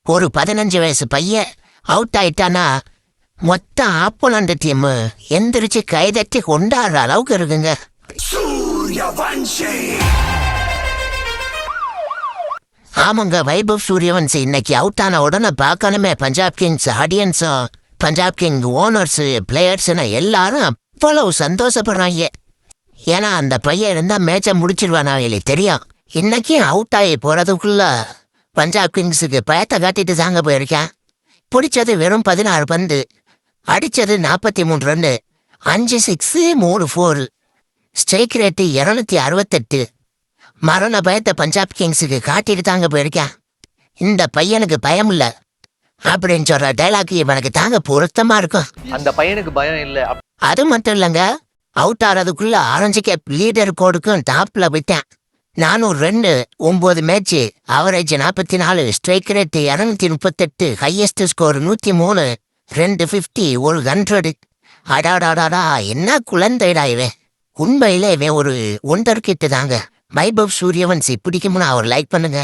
ஒரு 15 வயசு பையன் அவுட் ஆயிட்டானா மொத்த ஆப்போனண்ட் டீம் எந்திரிச்சு கைதட்டி கொண்டாடுற அளவுக்கு இருக்குங்க. ஆமாங்க, வைபவ் சூரியவன்சி இன்னைக்கு அவுட் ஆன உடனே பார்க்கணுமே பஞ்சாப் கிங்ஸ் ஆடியன்ஸும் பஞ்சாப் கிங் ஓனர்ஸு பிளேயர்ஸ்னு எல்லாரும் அவ்வளவு சந்தோஷப்படுறாங்க. ஏன்னா அந்த பையன் இருந்தா மேட்சை முடிச்சிருவானா அவங்களுக்கு தெரியும். இன்னைக்கு அவுட் ஆகி போறதுக்குள்ள பஞ்சாப் கிங்ஸுக்கு பயத்தை காட்டிட்டு தாங்க போயிருக்கேன். பிடிச்சது வெறும் 16 பந்து, அடிச்சது 43 ரன்னு, 5 6 3 4, ஸ்ட்ரைக் ரேட்டு 268. மரண பயத்தை பஞ்சாப் கிங்ஸுக்கு காட்டிட்டு தாங்க போயிருக்கேன். இந்த பையனுக்கு பயம் இல்லை அப்படின்னு சொல்ற டைலாக் இவனுக்கு தாங்க பொருத்தமா இருக்கும். அந்த பையனுக்கு பயம் இல்ல. அது மட்டும் இல்லைங்க, அவுட் ஆறதுக்குள்ள ஆரஞ்சு கேப் லீடர் கோடுக்கும் டாப்ல விட்டேன். 400 run, 9 match, average 44, strike rate 238, highest score 103, 250, 100. அடாடாடாடா, என்ன குழந்தைடா இவன். உண்மையிலே இவன் ஒரு ஒண்டர் கிட்டு தாங்க. வைபவ் சூரியவன்சி பிடிக்கும்னு அவர் லைக் பண்ணுங்க.